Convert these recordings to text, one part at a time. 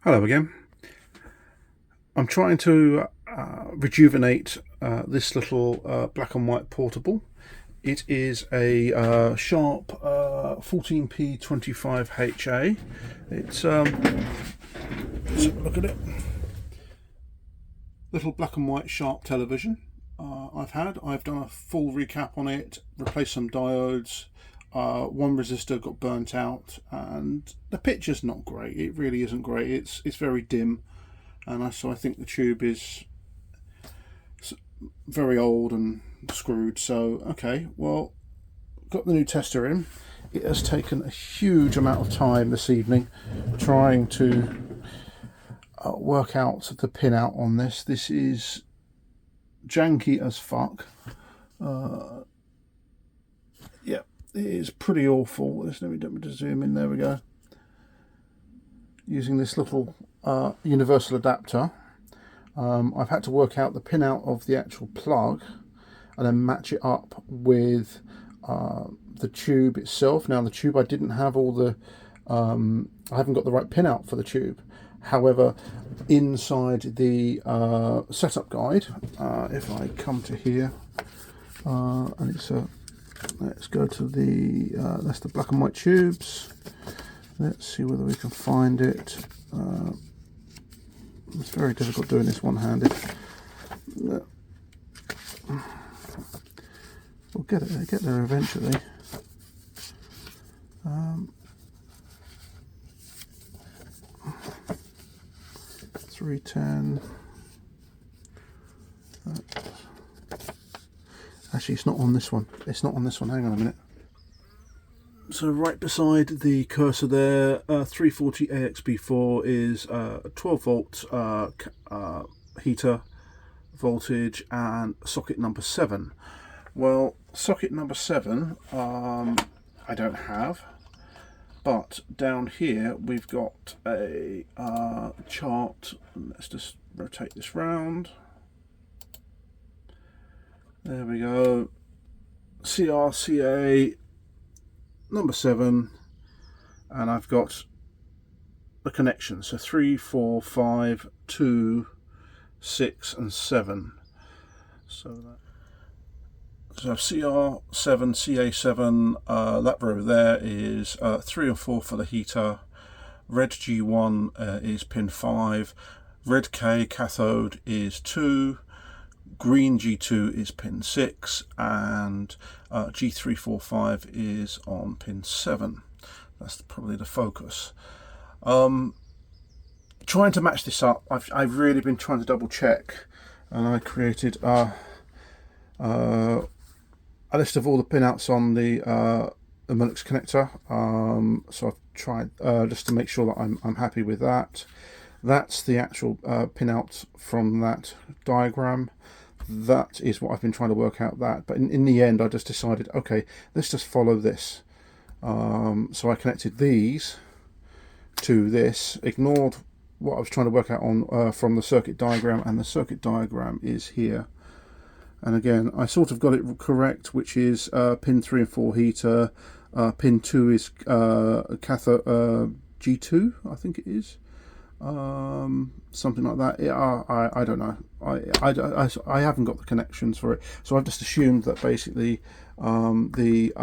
Hello again. I'm trying to rejuvenate this little black and white portable. It is a Sharp 14P25HA. It's let's have a look at it. Little black and white Sharp television. I've done a full recap on it, replaced some diodes. One resistor got burnt out, and the picture's not great. It really isn't great. It's very dim, and so I think the tube is very old and screwed. So okay, well, got the new tester in. It has taken a huge amount of time this evening trying to work out the pin out on this. This is janky as fuck. Yeah. It is pretty awful. Let me zoom in. There we go. Using this little universal adapter, I've had to work out the pin out of the actual plug and then match it up with the tube itself. Now the tube, I didn't have all the I haven't got the right pin out for the tube. However, inside the setup guide, if I come to here, and it's a let's go to the that's the black and white tubes. Let's see whether we can find it. It's very difficult doing this one-handed. We'll get there eventually. 310. Actually, it's not on this one. It's not on this one. Hang on a minute. So right beside the cursor there, 340 AXB4 is a 12 volt heater voltage and socket number 7. Well, socket number 7 I don't have, but down here we've got a chart. Let's just rotate this round. There we go. CRCA number 7, and I've got the connection. So 3, 4, 5, 2, 6, and 7. So CR7, CA7. That row there is 3 and 4 for the heater. Red G1 is pin 5. Red K cathode is 2. Green G2 is pin 6, and G345 is on pin 7. That's probably the focus. Trying to match this up, I've really been trying to double check, and I created a list of all the pinouts on the Linux connector. So I've tried just to make sure that I'm happy with that. That's the actual pinout from that diagram. That is what I've been trying to work out that, but in the end I just decided, okay, let's just follow this. So I connected these to this, ignored what I was trying to work out on from the circuit diagram, and the circuit diagram is here. And again, I sort of got it correct, which is pin 3 and 4 heater, pin 2 is cathode G2, I think it is. Something like that. Yeah, I don't know. I haven't got the connections for it, so I've just assumed that basically the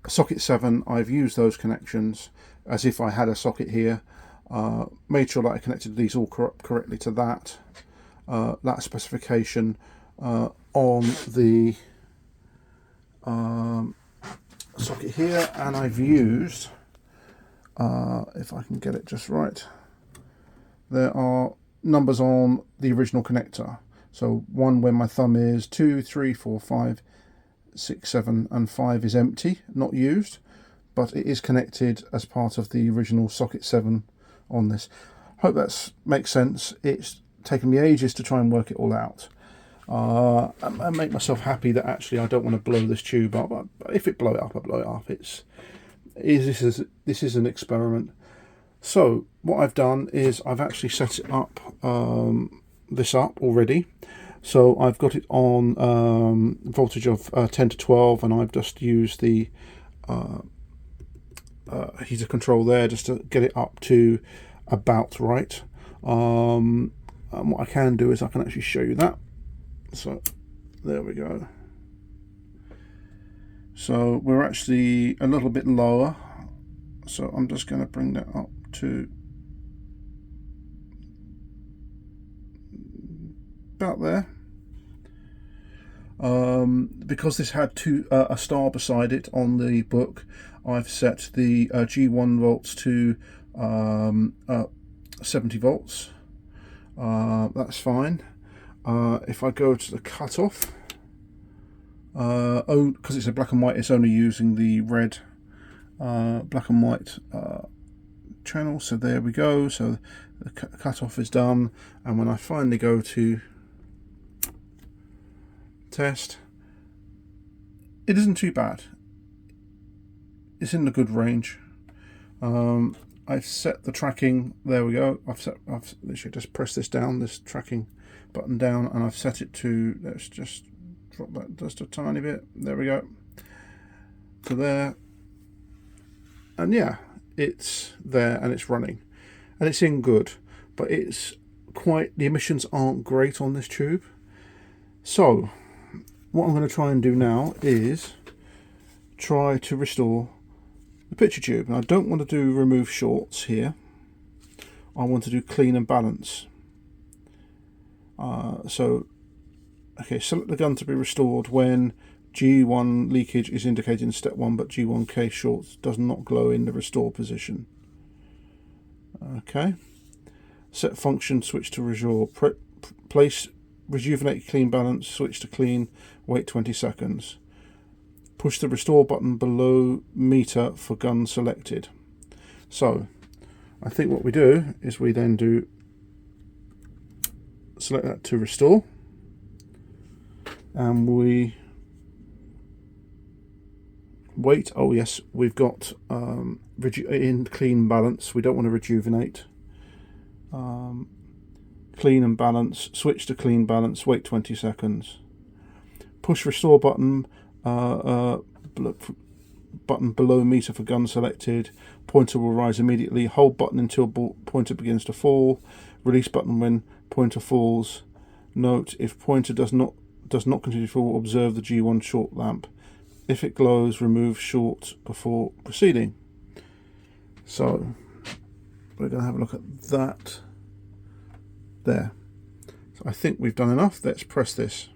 socket 7, I've used those connections as if I had a socket here. Made sure that I connected these all correctly to that specification on the socket here, and I've used if I can get it just right, there are numbers on the original connector. So 1 where my thumb is, 2, 3, 4, 5, 6, 7, and 5 is empty, not used, but it is connected as part of the original socket 7 on this. Hope that makes sense. It's taken me ages to try and work it all out. I make myself happy that actually I don't want to blow this tube up. But if it blow it up, I blow it up. This is an experiment. So what I've done is I've actually set it up, this up already. So I've got it on voltage of 10 to 12, and I've just used the heater control there just to get it up to about right. And what I can do is I can actually show you that. So there we go. So we're actually a little bit lower. So I'm just going to bring that up to about there. Because this had a star beside it on the book, I've set the G1 volts to 70 volts. That's fine. If I go to the cutoff, because it's a black and white, it's only using the red black and white channel. So there we go. So the cutoff is done, and when I finally go to test, it isn't too bad. It's in the good range. I've set the tracking. There we go. I've literally just pressed this down, this tracking button down, and I've set it to, let's just drop that just a tiny bit. There we go. To there. And yeah, it's there and it's running. And it's in good. But it's quite, the emissions aren't great on this tube. So what I'm going to try and do now is try to restore the picture tube. And I don't want to do remove shorts here. I want to do clean and balance. Okay, select the gun to be restored when G1 leakage is indicated in step 1, but G1K shorts does not glow in the restore position. Okay. Set function, switch to restore. Place rejuvenate clean balance, switch to clean, wait 20 seconds. Push the restore button below meter for gun selected. So I think what we do is we then do select that to restore, and we wait. Oh yes, we've got in clean balance. We don't want to rejuvenate. Clean and balance, switch to clean balance, wait 20 seconds. Push restore button button below meter for gun selected. Pointer will rise immediately. Hold button until pointer begins to fall. Release button when pointer falls. Note, if pointer does not continue to fall, observe the G1 short lamp. If it glows, remove short before proceeding. So we're going to have a look at that there. So I think we've done enough. Let's press this.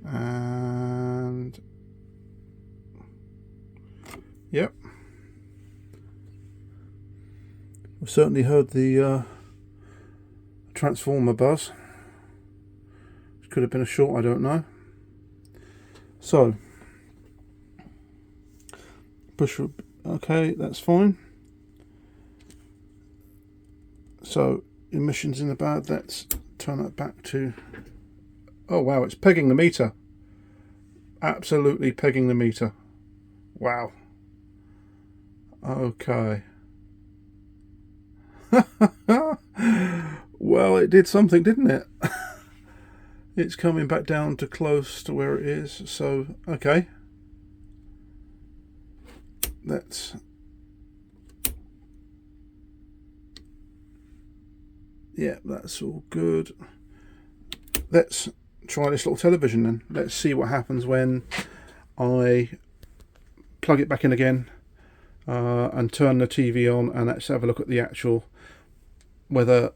And yep, we've certainly heard the transformer buzz. It could have been a short, I don't know. So push, okay, that's fine. So emissions in the bad, let's turn that back to, oh wow, it's pegging the meter. Absolutely pegging the meter. Wow. Okay. Well, it did something, didn't it? It's coming back down to close to where it is. So, okay. Let's... yeah, that's all good. Let's try this little television then. Let's see what happens when I plug it back in again and turn the TV on, and let's have a look at the actual, whether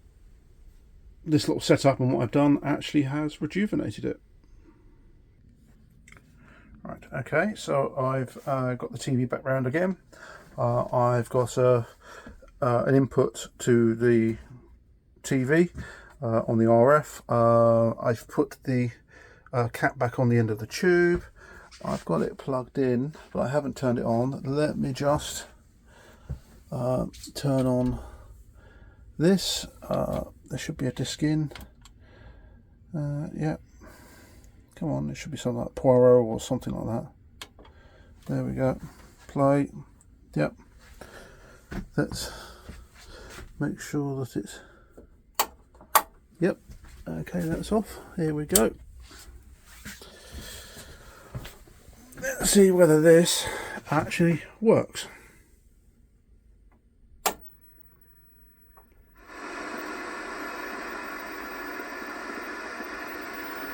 this little setup and what I've done actually has rejuvenated it. Right, okay, so I've got the TV back round again. I've got an input to the TV on the RF. I've put the cap back on the end of the tube. I've got it plugged in, but I haven't turned it on. Let me just turn on this. There should be a disc in. Yeah. Come on, it should be something like Poirot or something like that. There we go. Play. Yep. Let's make sure that it's... yep. Okay, that's off. Here we go. let's see whether this actually works.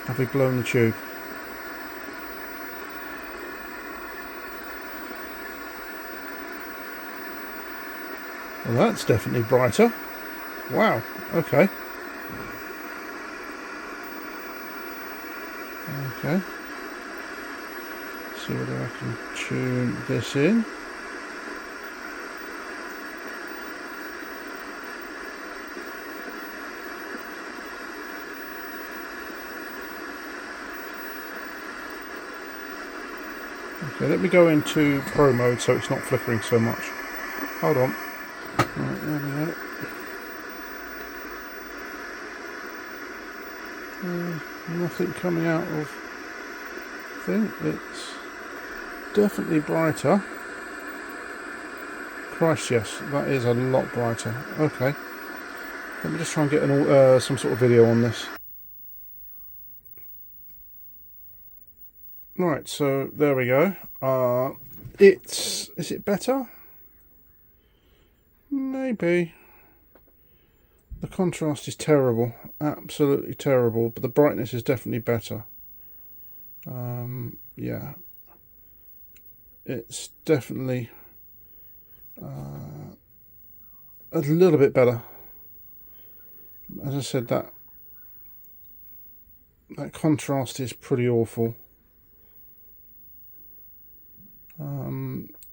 Have we blown the tube? Well, that's definitely brighter. Wow, okay. Okay. See whether I can tune this in. Okay, let me go into Pro mode so it's not flickering so much. Hold on. Right, there we go. Nothing coming out of thing. It's definitely brighter. Christ, yes, that is a lot brighter. Okay, let me just try and get some sort of video on this. Right, so there we go. Is it better? Maybe. The contrast is terrible, absolutely terrible, but the brightness is definitely better. Yeah, it's definitely a little bit better. As I said, that contrast is pretty awful.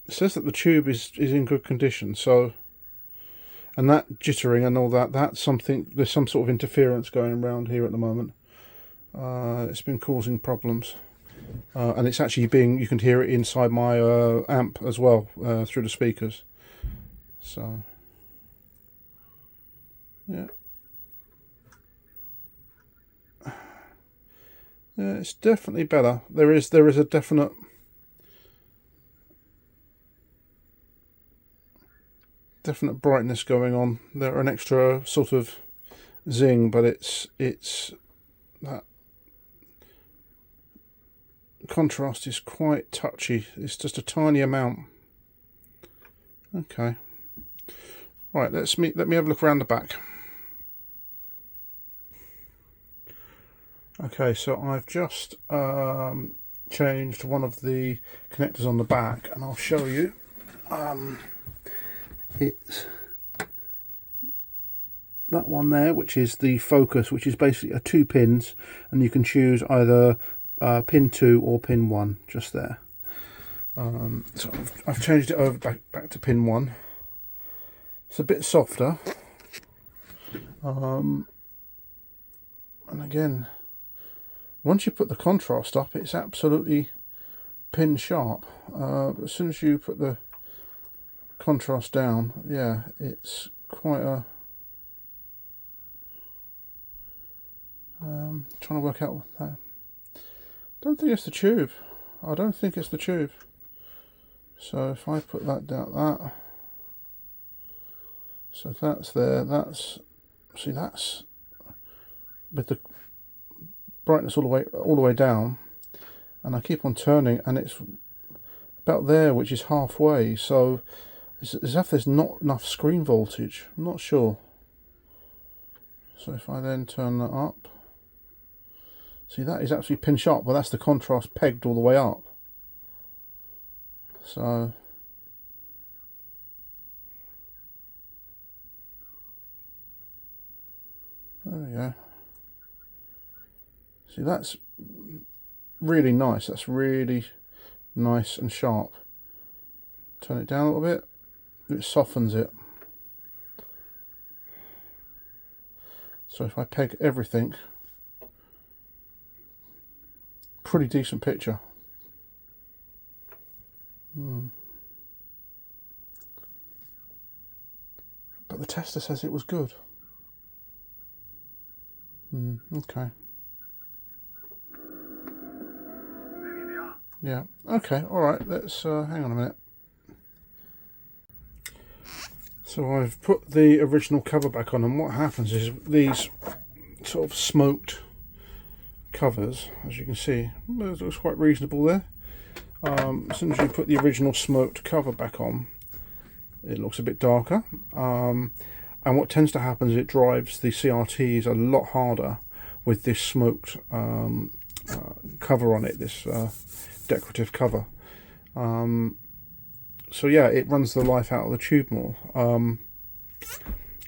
It says that the tube is in good condition, so, and that jittering and all that, that's something, there's some sort of interference going around here at the moment. It's been causing problems, and it's actually you can hear it inside my amp as well, through the speakers. So yeah, it's definitely better. There is a definite brightness going on. There are an extra sort of zing, but it's that contrast is quite touchy. It's just a tiny amount. Okay, right, let me have a look around the back. Okay, so I've just changed one of the connectors on the back, and I'll show you. It's that one there, which is the focus, which is basically 2 pins, and you can choose either pin 2 or pin 1, just there. So I've changed it over back to pin 1. It's a bit softer, and again, once you put the contrast up, it's absolutely pin sharp. As soon as you put the contrast down, yeah, it's quite a trying to work out what that. Don't think it's the tube. I don't think it's the tube. So if I put that down, so that's there. That's with the brightness all the way down, and I keep on turning, and it's about there, which is halfway. So it's as if there's not enough screen voltage. I'm not sure. So if I then turn that up, see, that is actually pin sharp, but that's the contrast pegged all the way up. So there we go. See, that's really nice. That's really nice and sharp. Turn it down a little bit. It softens it. So if I peg everything, pretty decent picture. But the tester says it was good. Okay. Yeah, okay, alright, let's hang on a minute. So I've put the original cover back on, and what happens is these sort of smoked covers, as you can see, it looks quite reasonable there. as soon as you put the original smoked cover back on, it looks a bit darker. And what tends to happen is it drives the CRTs a lot harder with this smoked cover on it, this decorative cover. So yeah, it runs the life out of the tube more. I'm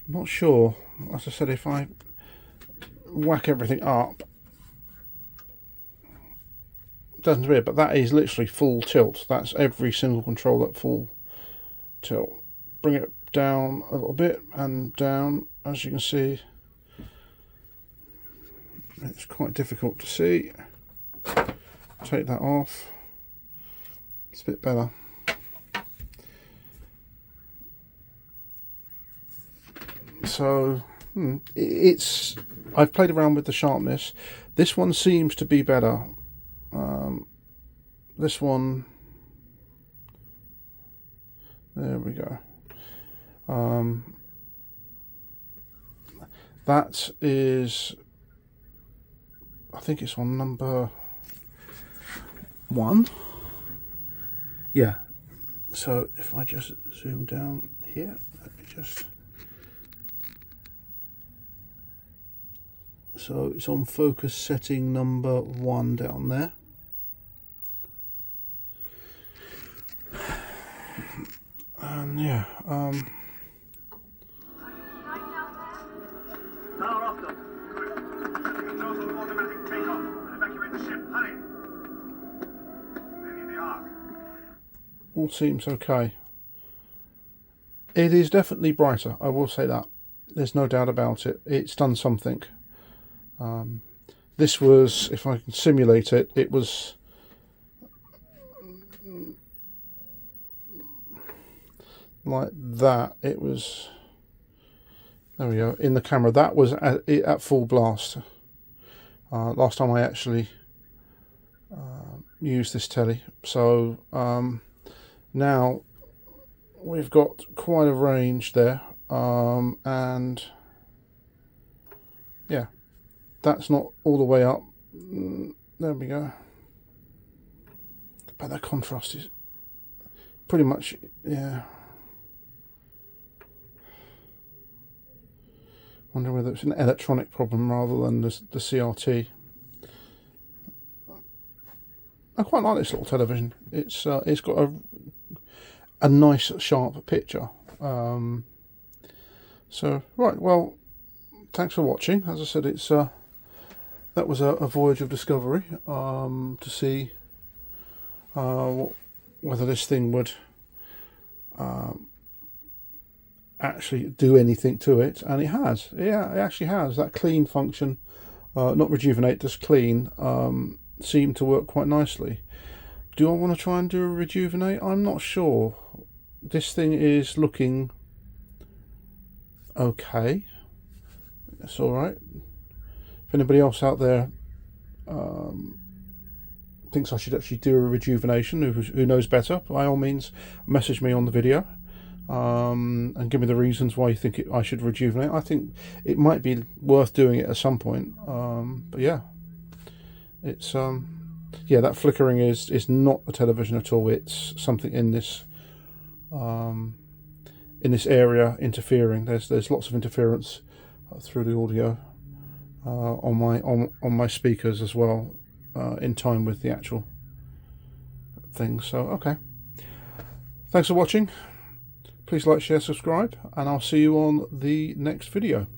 not sure, as I said, if I whack everything up, it doesn't appear, but that is literally full tilt. That's every single controller at full tilt. Bring it down a little bit and down, as you can see. It's quite difficult to see. Take that off. It's a bit better. So it's, I've played around with the sharpness. This one seems to be better. This one, there we go. That is, I think it's on number 1. Yeah. So if I just zoom down here, let me just. So it's on focus setting number 1 down there. And yeah, Power off them. Good. Controls on automatic takeoff. Evacuate the ship. Hurry. There they are. All seems okay. It is definitely brighter, I will say that. There's no doubt about it. It's done something. This was, if I can simulate it, it was like that. It was, there we go, in the camera. That was at full blast. Last time I actually used this telly. So now we've got quite a range there, and yeah, that's not all the way up. There we go. But the contrast is pretty much, yeah. Wonder whether it's an electronic problem rather than the CRT. I quite like this little television. It's got a nice sharp picture. So right, well, thanks for watching. As I said, it's that was a voyage of discovery to see whether this thing would actually do anything to it, and it has. Yeah, it actually has. That clean function, not rejuvenate, just clean, seemed to work quite nicely. Do I want to try and do a rejuvenate? I'm not sure. This thing is looking okay. It's all right. If anybody else out there thinks I should actually do a rejuvenation, who knows better, by all means message me on the video and give me the reasons why you think I should rejuvenate. I think it might be worth doing it at some point, but yeah, it's yeah, that flickering is not the television at all. It's something in this area interfering. There's lots of interference through the audio on my speakers as well, in time with the actual thing. So okay, thanks for watching. Please like, share, subscribe, and I'll see you on the next video.